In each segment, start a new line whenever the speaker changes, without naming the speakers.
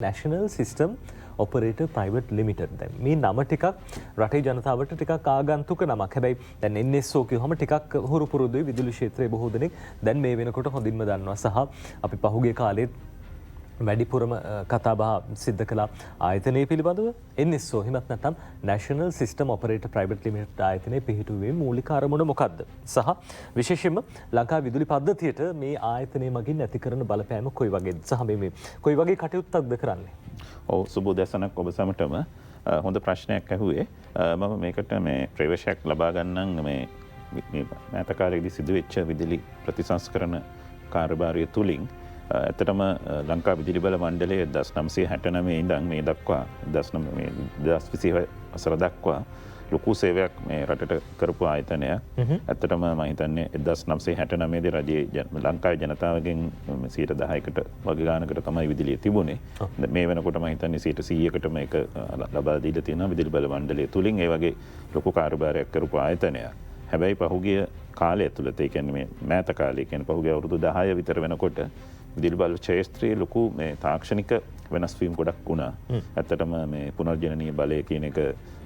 National System Operator Private Limited. දැන් මේ නම ටිකක් රටේ ජනතාවට ටිකක් ආගන්තුක නමක්. හැබැයි දැන් NSO කියවම ටිකක් හුරු පුරුදුයි විදුලි ක්ෂේත්‍රයේ බොහෝ දෙනෙක් දැන් මේ වෙනකොට හොඳින්ම දන්නවා. සහ අපි පහුගිය කාලේ වැඩිපුරම කතා බහ සිද්ධ කළ ආයතනය පිළිබඳව NSO හිමත් නැත්නම් National System Operator Private Limited ආයතනයේ පිහිටුවේ මූලික අරමුණ මොකක්ද? සහ විශේෂයෙන්ම ලංකා විදුලි පද්ධතියට මේ ආයතනය මගින් ඇති කරන බලපෑම කොයි වගේද? සහ මේ කොයි වගේ කටයුත්තක්ද කරන්නේ?
ඔව් සුබ දැසනක් ඔබ සමටම හොඳ ප්‍රශ්නයක් ඇහුවේ. මම මේකට මේ ප්‍රවේශයක් ලබා ගන්නම් මේ මෑත කාලයේදී සිදුවෙච්ච විදුලි ප්‍රතිසංස්කරණ කාර්යභාරය තුලින් ඇත්තටම ලංකා විදුලි බල මණ්ඩලය 1969 ඉඳන් මේ දක්වා 2020 වසර දක්වා ලොකු සේවයක් මේ රටට කරපු ආයතනයක්. ඇත්තටම මම හිතන්නේ 1969 දී රජයේ ලංකාවේ ජනතාවගෙන් 10%කට වගේ ගානකට තමයි විදුලිය තිබුණේ. මේ වෙනකොට මම හිතන්නේ 100%කට මේක ලබා දීලා තියෙනවා විදුලි බල මණ්ඩලය තුලින්. ඒ වගේ ලොකු කාර්යභාරයක් කරපු ආයතනයක්. හැබැයි පහුගිය කාලය ඇතුළත ඒ කියන්නේ මේ මෑත කාලය කියන්නේ පහුගිය අවුරුදු 10 විතර වෙනකොට විදුලි බල ක්ෂේත්‍රයේ ලොකු මේ තාක්ෂණික වෙනස් වීම ගොඩක් වුණා. ඇත්තටම මේ පුනර්ජනනීය බලය කියන එක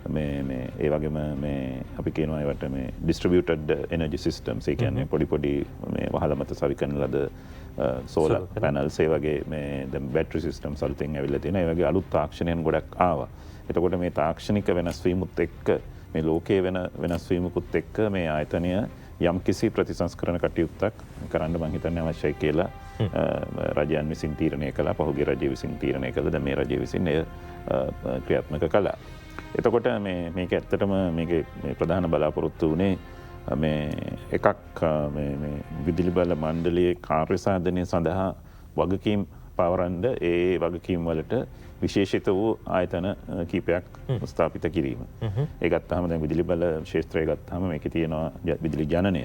මේ ඒ වගේම මේ අපි කියනවා ඒවට මේ distributed energy systems ඒ කියන්නේ පොඩි මේ වහල මත සවි කරන ලද solar panels ඒ වගේ මේ දැන් battery systems අලුතෙන් ඇවිල්ලා තියෙනවා. ඒ වගේ අලුත් තාක්ෂණයන් ගොඩක් ආවා. එතකොට මේ තාක්ෂණික වෙනස් වීමුත් එක්ක මේ ලෝකයේ වෙනස් වීමකුත් එක්ක මේ ආයතනය යම් කිසි ප්‍රතිසංස්කරණ කටයුත්තක් කරන්න මම හිතන්නේ අවශ්‍යයි කියලා රජයන් විසින් තීරණය කළා. පහුගිය රජය විසින් තීරණය කළා. දැන් මේ රජය විසින් එය ක්‍රියාත්මක කළා. එතකොට මේක ඇත්තටම මේකේ ප්‍රධාන බලාපොරොත්තු වුණේ මේ එකක් මේ විදුලි බල මණ්ඩලයේ කාර්ය සාධනය සඳහා වගකීම් පවරන්න ඒ වගකීම් වලට විශේෂිත වූ ආයතන කීපයක් ස්ථාපිත කිරීම. ඒ ගත්තාම දැන් විදුලි බල ක්ෂේත්‍රය ගත්තාම මේකේ තියෙනවා විදුලි ජනනය,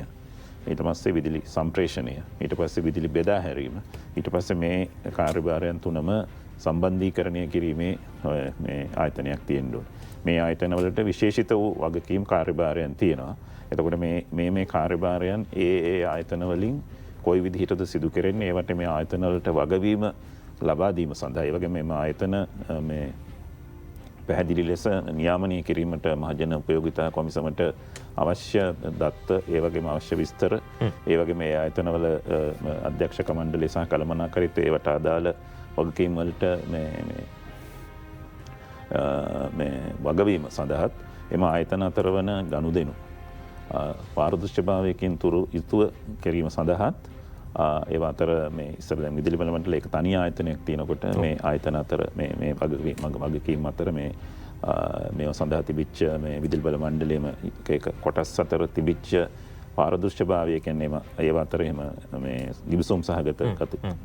ඊට පස්සේ විදුලි සම්ප්‍රේෂණය, ඊට පස්සේ විදුලි බෙදා හැරීම, ඊට පස්සේ මේ කාර්යභාරයන් තුනම සම්බන්ධීකරණය කිරීමේ මේ ආයතනයක් තියෙන්න ඕනේ. මේ ආයතන වලට විශේෂිත වූ වගකීම් කාර්යභාරයන් තියෙනවා. එතකොට මේ කාර්යභාරයන් ඒ ආයතන වලින් කොයි විදිහටද සිදු කරන්නේ? ඒවට මේ ආයතන වලට වගවීම ලබා දීම සඳහා ඒ වගේම මේ ආයතන මේ පැහැදිලි ලෙස නියාමනය කිරීමට මහජන උපයෝගිතා කොමිසමට අවශ්‍ය දත්ත ඒ වගේම අවශ්‍ය විස්තර ඒ වගේම මේ ආයතනවල අධ්‍යක්ෂක මණ්ඩලය සහ කළමනාකරීත්වය ඒවට අදාළ වගකීම් වලට මේ වගවීම සඳහාත් එම ආයතන අතර වන ගනුදෙනු පාරදර්ශකභාවයකින් යුතුව කිරීම සඳහාත් ඒ අතර මේ ඉස්සර දැන් විදුලි බල මණ්ඩලයේ එක තනි ආයතනයක් තියෙනකොට මේ ආයතන අතර මේ වගකීම් අතර මේව සඳහා තිබිච්ච මේ විදුලි බල මණ්ඩලයේම එක කොටස් අතර තිබිච්ච පාරදර්ශකභාවය කියන්නේ ඒව අතර එහෙම මේ ගිවිසුම් සහගත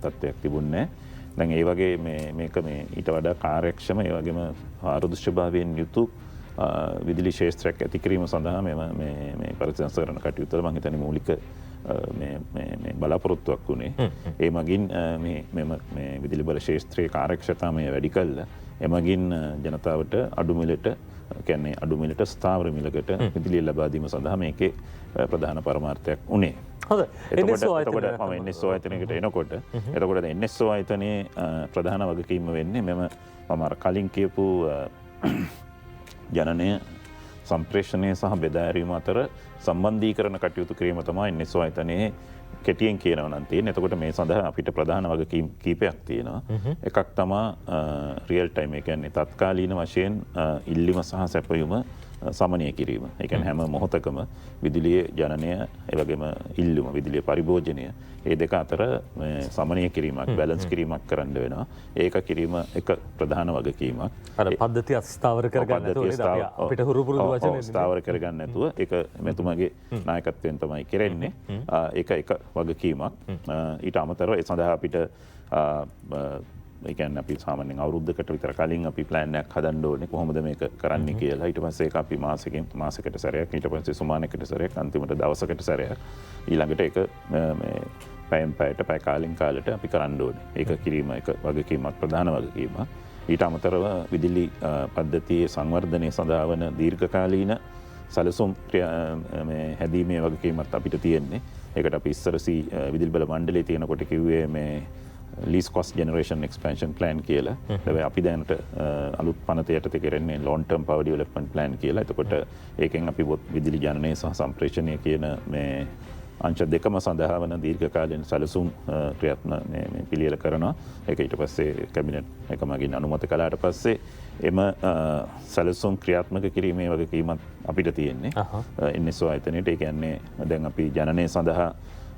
තත්ත්වයක් තිබුණේ නැහැ. දැන් ඒ වගේ මේක ඊට වඩා කාර්යක්ෂම ඒ වගේම පාරදර්ශකභාවයෙන් යුතු විදුලි ක්ෂේත්‍රයක් ඇති කිරීම සඳහා මේ පරිසංස්කරණ කටයුතු වල මම හිතන්නේ මූලික මේ බලාපොරොත්තුවක් වුණේ. ඒ මගින් මේ විදුලි බල ක්ෂේත්‍රයේ කාර්යක්ෂමතාවය වැඩි කළා. එමගින් ජනතාවට අඩු මිලට ස්ථාවර මිලකට විදුලිය ලබා දීම සඳහා මේකේ ප්‍රධාන පරමාර්ථයක් වුණේ.
හොඳයි.
එතකොට NSO ආයතනයකට එනකොට එතකොට NSO ආයතනයේ ප්‍රධාන වගකීම වෙන්නේ මම අර කලින් කියපු ජනනය සම්ප්‍රේෂණය සහ බෙදා හැරීම අතර සම්බන්ධීකරණ කටයුතු කිරීම තමයි NSO ආයතනයේ කෙටියෙන් කියනවා නම් තියෙන්නේ. එතකොට මේ සඳහා අපිට ප්‍රධාන වගකීම් කීපයක් තියෙනවා. එකක් තමයි රියල් ටයිම් ඒ කියන්නේ තත්කාලීන වශයෙන් ඉල්ලීම සහ සැපයුම සමනය කිරීම. ඒ කියන්නේ හැම මොහොතකම විදුලියේ ජනනය ඒ වගේම ඉල්ලුම විදුලිය පරිභෝජනය ඒ දෙක අතර සමනය කිරීමක් බැලන්ස් කිරීමක් කරන්න වෙනවා. ඒක කිරීම එක ප්‍රධාන වගකීමක්.
අර පද්ධතිය ස්ථාවර කරගන්න නැතුව අපිට හුරු පුරුදු වචනේ
ස්ථාවර කරගන්න නැතුව ඒක මෙතුමාගේ නායකත්වයෙන් තමයි කරන්නේ. ඒක එක වගකීමක්. ඊට අමතරව ඒ සඳහා අපිට ඒ කියන්නේ අපි සාමාන්‍යයෙන් අවුරුද්දකට විතර කලින් අපි ප්ලෑන් එකක් හදන්න ඕනේ කොහොමද මේක කරන්නේ කියලා. ඊට පස්සේ ඒක අපි මාසෙකට සැරයක්, ඊට පස්සේ සුමානකට සැරයක්, අන්තිමට දවසකට සැරයක් ඊළඟට ඒක මේ පැයෙන් පැයට පැය කාලෙන් කාලට අපි කරන්න ඕනේ. ඒක කිරීම එක වගකීමක්, ප්‍රධාන වගකීමක්. ඊට අමතරව විදුලි පද්ධතියේ සංවර්ධනය සඳහා වන දීර්ඝකාලීන සැලසුම් මේ හැදීමේ වගකීමක් අපිට තියෙන්නේ. ඒකට අපි ඉස්සර විදුලි බල මණ්ඩලයේ තියෙනකොට කිව්වේ මේ ලීස් කොස් ජෙනරේෂන් එක්ස්පැන්ෂන් ප්ලෑන් කියලා. හැබැයි අපි දැනට අලුත් පනත යටතේ කරන්නේ long term power development plan කියලා. එතකොට ඒකෙන් අපි විදුලි ජනනය සහ සම්ප්‍රේෂණය කියන මේ අංශ දෙකම සඳහා වන දීර්ඝකාලීන සැලසුම් ක්‍රියාත්මක මේ පිළියෙල කරනවා. ඒක ඊට පස්සේ කැබිනට් එක මගින් අනුමත කළාට පස්සේ එම සැලසුම් ක්‍රියාත්මක කිරීමේ වගකීමක් අපිට තියෙන්නේ. NSO ආයතනයේට. ඒ කියන්නේ දැන් අපි ජනනය සඳහා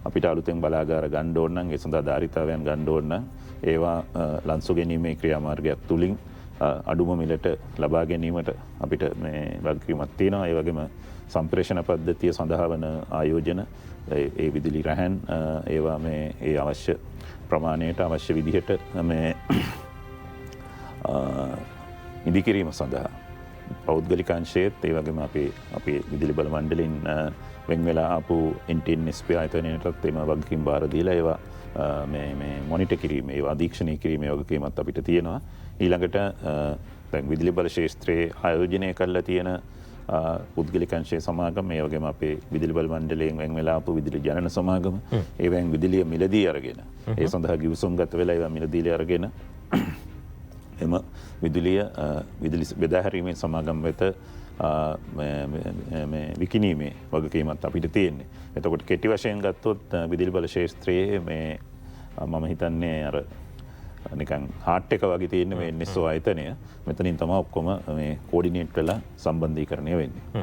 අපිට අලුතෙන් බලාගාර ගන්න ඕන නම් ඒ සඳහා ධාරිතාවයන් ගන්න ඕන නම් ඒවා ලන්සු ගැනීමේ ක්‍රියාමාර්ගයක් තුලින් අඩුම මිලට ලබා ගැනීමට අපිට මේ වගකීමක් තියෙනවා. ඒ වගේම සම්ප්‍රේෂණ පද්ධතිය සඳහා වන ආයෝජන ඒ විදුලි රැහැන් ඒවා මේ ඒ අවශ්‍ය ප්‍රමාණයට අවශ්‍ය විදිහට මේ ඉදිකිරීම සඳහා පෞද්ගලික අංශයේත් ඒ වගේම අපේ විදුලි බල මණ්ඩලෙන් වෙන් වෙලා ආපු NTNSP ආයතනයටත් එම වගකීම් බාර දීලා ඒවා මේ මොනිටර් කිරීම ඒවා අධීක්ෂණය කිරීමේ වගකීමක් අපිට තියෙනවා. ඊළඟට දැන් විදුලි බල ශාස්ත්‍රයේ ආයෝජනය කරලා තියෙන පුද්ගලික අංශයේ සමාගම ඒ වගේම අපේ විදුලි බල මණ්ඩලයෙන් වෙන් වෙලා ආපු විදුලි ජනන සමාගම ඒවෙන් විදුලිය මිලදී අරගෙන ඒ සඳහා ගිවිසුම් ගත වෙලා ඒවා මිලදී අරගෙන එම විදුලිය විදුලි බෙදා හැරීමේ සමාගම් වෙත විකිණීමේ වගකීමක් අපිට තියෙන්නේ. එතකොට කෙටි වශයෙන් ගත්තොත් විදුලි බල ශාස්ත්‍රයේ මේ මම හිතන්නේ අර නිකන් හાર્ට් එක වගේ තියෙන මේ NSO ආයතනය මෙතනින් තමයි ඔක්කොම මේ කෝඩිනේට් වෙලා සම්බන්ධීකරණය වෙන්නේ.